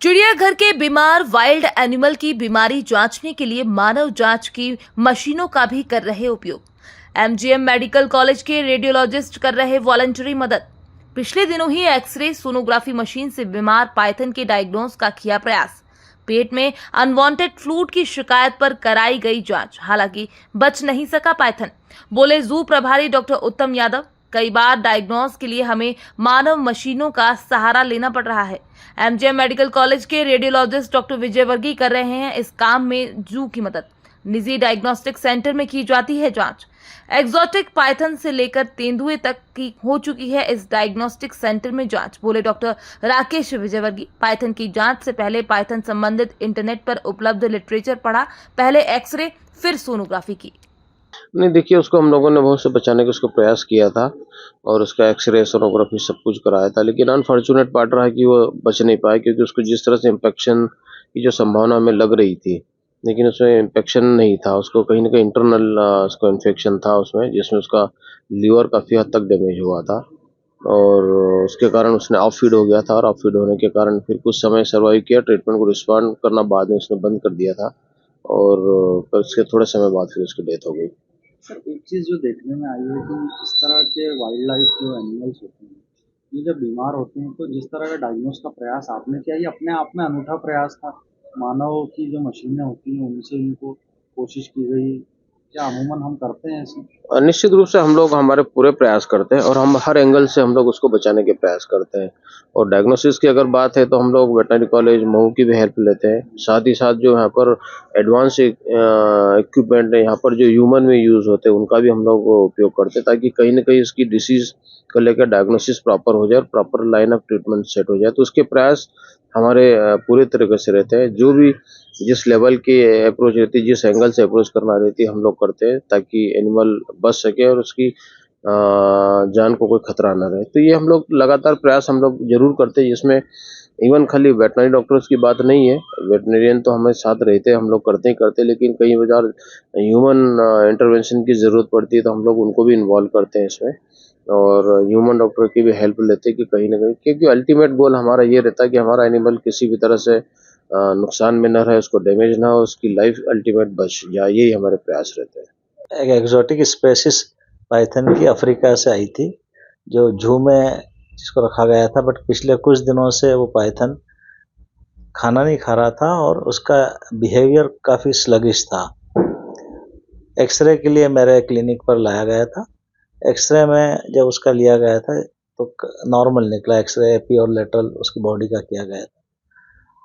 चिड़ियाघर के बीमार वाइल्ड एनिमल की बीमारी जांचने के लिए मानव जांच की मशीनों का भी कर रहे उपयोग। एमजीएम मेडिकल कॉलेज के रेडियोलॉजिस्ट कर रहे वॉलंटरी मदद। पिछले दिनों ही एक्सरे सोनोग्राफी मशीन से बीमार पाइथन के डायग्नोस का किया प्रयास। पेट में अनवांटेड फ्लूइड की शिकायत पर कराई गई जांच, हालांकि बच नहीं सका पाइथन, बोले जू प्रभारी डॉक्टर उत्तम यादव। कई बार डायग्नोस के लिए हमें मानव मशीनों का सहारा लेना पड़ रहा है। एमजीएम मेडिकल कॉलेज के रेडियोलॉजिस्ट डॉक्टर विजय वर्गीय कर रहे हैं इस काम में जू की मदद। निजी डायग्नोस्टिक सेंटर में की जाती है जांच। एक्सोटिक पाइथन से लेकर तेंदुए तक की हो चुकी है इस डायग्नोस्टिक सेंटर में जांच, बोले डॉक्टर राकेश विजयवर्गीय। पाइथन की जांच से पहले पाइथन संबंधित इंटरनेट पर उपलब्ध लिटरेचर पढ़ा, पहले एक्सरे फिर सोनोग्राफी की। नहीं, देखिए, उसको हम लोगों ने बहुत से बचाने का उसको प्रयास किया था और उसका एक्सरे सोनोग्राफी सब कुछ कराया था, लेकिन अनफॉर्चुनेट पार्ट रहा कि वो बच नहीं पाया, क्योंकि उसको जिस तरह से इन्फेक्शन की जो संभावना हमें लग रही थी, लेकिन उसमें इन्फेक्शन नहीं था। उसको कहीं ना कहीं इंटरनल उसको इन्फेक्शन था उसमें, जिसमें उसका लीवर काफ़ी हद तक डैमेज हुआ था और उसके कारण उसने ऑफ फीड हो गया था और ऑफ फीड होने के कारण फिर कुछ समय सर्वाइव किया, ट्रीटमेंट को रिस्पॉन्ड करना बाद में उसने बंद कर दिया था और उसके थोड़े समय बाद फिर उसकी डेथ हो गई। सर, एक चीज़ जो देखने में आई है कि इस तरह के वाइल्ड लाइफ जो एनिमल्स होते हैं, ये जब बीमार होते हैं तो जिस तरह का डायग्नोस का प्रयास आपने किया, ये अपने आप में अनूठा प्रयास था। मानव की जो मशीनें होती हैं उनसे इनको कोशिश की गई, क्या अमूमन हम करते हैं ऐसे? निश्चित रूप से हम लोग हमारे पूरे प्रयास करते हैं और हम हर एंगल से हम लोग उसको बचाने के प्रयास करते हैं। और डायग्नोसिस की अगर बात है तो हम लोग वेटनरी कॉलेज मऊ की भी हेल्प लेते हैं। साथ ही साथ जो यहाँ पर एडवांस इक्विपमेंट है, यहाँ पर जो ह्यूमन में यूज़ होते हैं, उनका भी हम लोग उपयोग करते हैं, ताकि कहीं ना कहीं इसकी डिसीज़ को लेकर डायग्नोसिस प्रॉपर हो जाए और proper line of treatment set हो जाए। तो उसके प्रयास हमारे पूरे तरीके से रहते हैं। जो भी जिस लेवल की अप्रोच रहती है, जिस एंगल से अप्रोच करना रहती है, हम लोग करते हैं, ताकि एनिमल बच सके और उसकी जान को कोई खतरा ना रहे। तो ये हम लोग लगातार प्रयास हम लोग जरूर करते हैं, जिसमें इवन खाली वेटनरी डॉक्टर्स की बात नहीं है, वेटनरियन तो हमें साथ रहते हैं, हम लोग करते ही करते हैं, लेकिन कई बार ह्यूमन इंटरवेंशन की ज़रूरत पड़ती है तो हम लोग उनको भी इन्वॉल्व करते हैं इसमें और ह्यूमन डॉक्टर की भी हेल्प लेते हैं कि कहीं ना कहीं, क्योंकि अल्टीमेट गोल हमारा ये रहता है कि हमारा एनिमल किसी भी तरह से नुकसान में न रहे, उसको डैमेज ना हो, उसकी लाइफ अल्टीमेट बच जाए, यही हमारे प्रयास रहते हैं। एक एक्सोटिक स्पेसिस पाइथन की अफ्रीका से आई थी, जो जू में जिसको रखा गया था, बट पिछले कुछ दिनों से वो पाइथन खाना नहीं खा रहा था और उसका बिहेवियर काफ़ी स्लगिश था। एक्सरे के लिए मेरे क्लिनिक पर लाया गया था। एक्सरे में जब उसका लिया गया था तो नॉर्मल निकला। एक्सरे एपी और लेटरल उसकी बॉडी का किया गया था।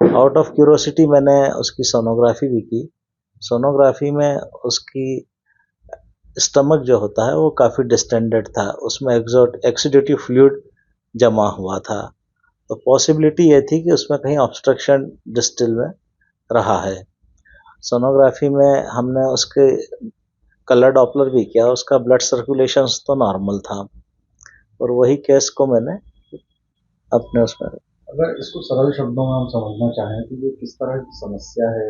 आउट ऑफ क्यूरोसिटी मैंने उसकी सोनोग्राफी भी की। सोनोग्राफी में उसकी स्टमक जो होता है वो काफ़ी डिस्टेंडेड था, उसमें एक्सुडेटिव फ्लूइड जमा हुआ था। तो पॉसिबिलिटी ये थी कि उसमें कहीं ऑब्स्ट्रक्शन डिस्टल में रहा है। सोनोग्राफी में हमने उसके कलर डॉपलर भी किया, उसका ब्लड सर्कुलेशन तो नॉर्मल था और वही केस को मैंने अपने उसमें। अगर इसको सरल शब्दों में हम समझना चाहें तो ये किस तरह की समस्या है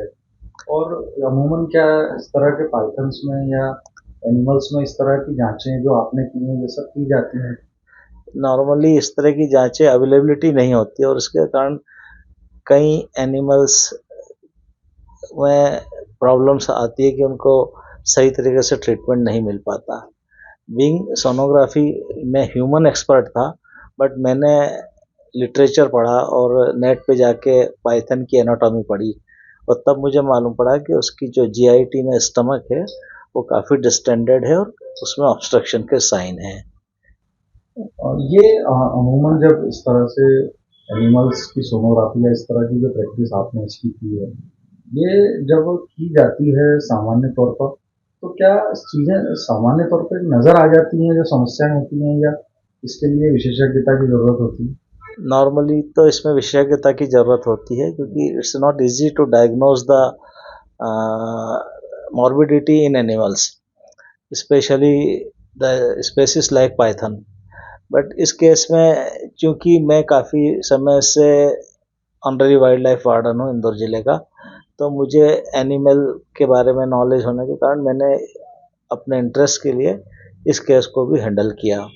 और अमूमन क्या इस तरह के पाइथन्स में या एनिमल्स में इस तरह की जांचें जो आपने की हैं ये सब की जाती हैं? नॉर्मली इस तरह की जांचें अवेलेबिलिटी नहीं होती और इसके कारण कई एनिमल्स में प्रॉब्लम्स आती है कि उनको सही तरीके से ट्रीटमेंट नहीं मिल पाता। बीइंग सोनोग्राफी में ह्यूमन एक्सपर्ट था, बट मैंने लिटरेचर पढ़ा और नेट पे जाके पाइथन की एनाटॉमी पढ़ी और तब मुझे मालूम पड़ा कि उसकी जो जीआईटी में स्टमक है वो काफ़ी डिस्टेंडेड है और उसमें ऑब्स्ट्रक्शन के साइन हैं। और ये अमूमन जब इस तरह से एनिमल्स की सोनोग्राफी या इस तरह की जो प्रैक्टिस आपने इसकी की है, ये जब की जाती है सामान्य तौर पर, तो क्या चीज़ें सामान्य तौर पर नज़र आ जाती हैं जो समस्याएं होती हैं या इसके लिए विशेषज्ञता की ज़रूरत होती है? नॉर्मली तो इसमें विशेषज्ञता की ज़रूरत होती है, क्योंकि it's not easy to diagnose the morbidity in animals, especially the species like python. But इस केस में चूँकि मैं काफ़ी समय से ऑनररी वाइल्ड लाइफ वार्डन हूँ इंदौर ज़िले का, तो मुझे एनिमल के बारे में नॉलेज होने के कारण मैंने अपने इंटरेस्ट के लिए इस केस को भी हैंडल किया।